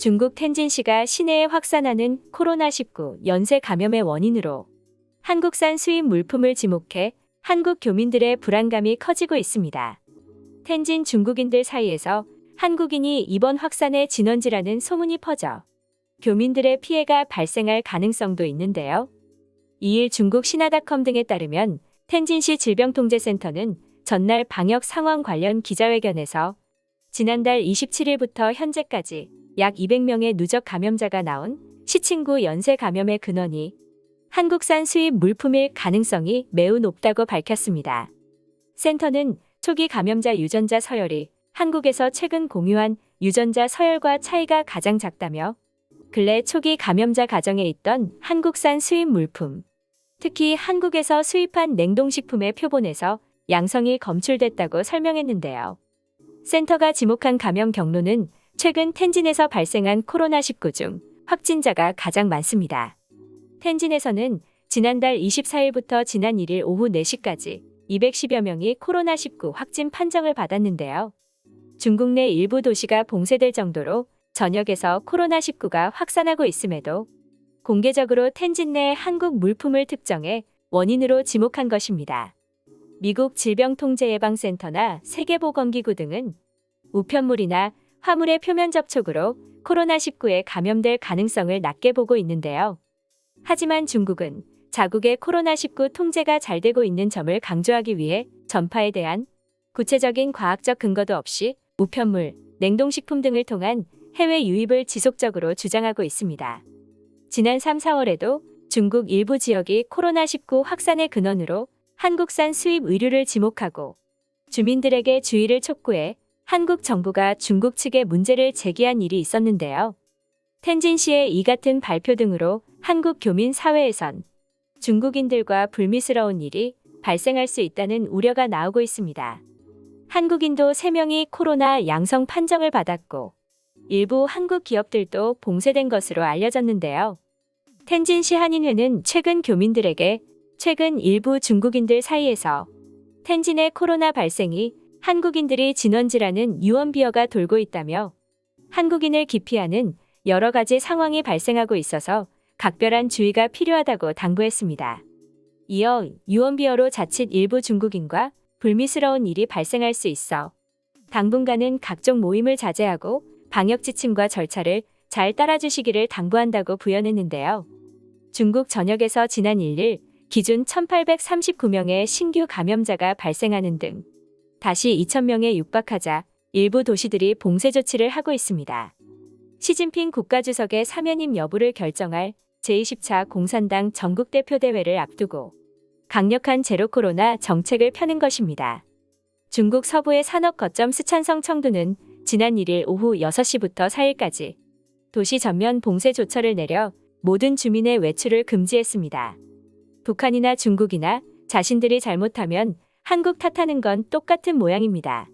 중국 텐진시가 시내에 확산하는 코로나19 연쇄 감염의 원인으로 한국산 수입 물품을 지목해 한국 교민들의 불안감이 커지고 있습니다. 텐진 중국인들 사이에서 한국인이 이번 확산의 진원지라는 소문이 퍼져 교민들의 피해가 발생할 가능성도 있는데요. 2일 중국 신화닷컴 등에 따르면 텐진시 질병통제센터는 전날 방역 상황 관련 기자회견에서 지난달 27일부터 현재까지 약 200명의 누적 감염자가 나온 시친구 연쇄 감염의 근원이 한국산 수입 물품일 가능성이 매우 높다고 밝혔습니다. 센터는 초기 감염자 유전자 서열이 한국에서 최근 공유한 유전자 서열과 차이가 가장 작다며 근래 초기 감염자 가정에 있던 한국산 수입 물품, 특히 한국에서 수입한 냉동식품의 표본에서 양성이 검출됐다고 설명했는데요. 센터가 지목한 감염 경로는 최근 텐진에서 발생한 코로나19 중 확진자가 가장 많습니다. 텐진에서는 지난달 24일부터 지난 1일 오후 4시까지 210여 명이 코로나19 확진 판정을 받았는데요. 중국 내 일부 도시가 봉쇄될 정도로 전역에서 코로나19가 확산하고 있음에도 공개적으로 텐진 내 한국 물품을 특정해 원인으로 지목한 것입니다. 미국 질병통제예방센터나 세계보건기구 등은 우편물이나 화물의 표면 접촉으로 코로나19에 감염될 가능성을 낮게 보고 있는데요. 하지만 중국은 자국의 코로나19 통제가 잘 되고 있는 점을 강조하기 위해 전파에 대한 구체적인 과학적 근거도 없이 우편물, 냉동식품 등을 통한 해외 유입을 지속적으로 주장하고 있습니다. 지난 3, 4월에도 중국 일부 지역이 코로나19 확산의 근원으로 한국산 수입 의류를 지목하고 주민들에게 주의를 촉구해 한국 정부가 중국 측에 문제를 제기한 일이 있었는데요. 텐진시의 이 같은 발표 등으로 한국 교민 사회에선 중국인들과 불미스러운 일이 발생할 수 있다는 우려가 나오고 있습니다. 한국인도 3명이 코로나 양성 판정을 받았고 일부 한국 기업들도 봉쇄된 것으로 알려졌는데요. 텐진시 한인회는 최근 교민들에게 최근 일부 중국인들 사이에서 텐진의 코로나 발생이 한국인들이 진원지라는 유언비어가 돌고 있다며 한국인을 기피하는 여러 가지 상황이 발생하고 있어서 각별한 주의가 필요하다고 당부했습니다. 이어 유언비어로 자칫 일부 중국인과 불미스러운 일이 발생할 수 있어 당분간은 각종 모임을 자제하고 방역 지침과 절차를 잘 따라주시기를 당부한다고 부연했는데요. 중국 전역에서 지난 1일 기준 1,839명의 신규 감염자가 발생하는 등 다시 2,000명에 육박하자 일부 도시들이 봉쇄 조치를 하고 있습니다. 시진핑 국가주석의 사면임 여부를 결정할 제20차 공산당 전국대표대회를 앞두고 강력한 제로코로나 정책을 펴는 것입니다. 중국 서부의 산업 거점 스촨성 청두는 지난 1일 오후 6시부터 4일까지 도시 전면 봉쇄 조처를 내려 모든 주민의 외출을 금지했습니다. 북한이나 중국이나 자신들이 잘못하면 한국 탓하는 건 똑같은 모양입니다.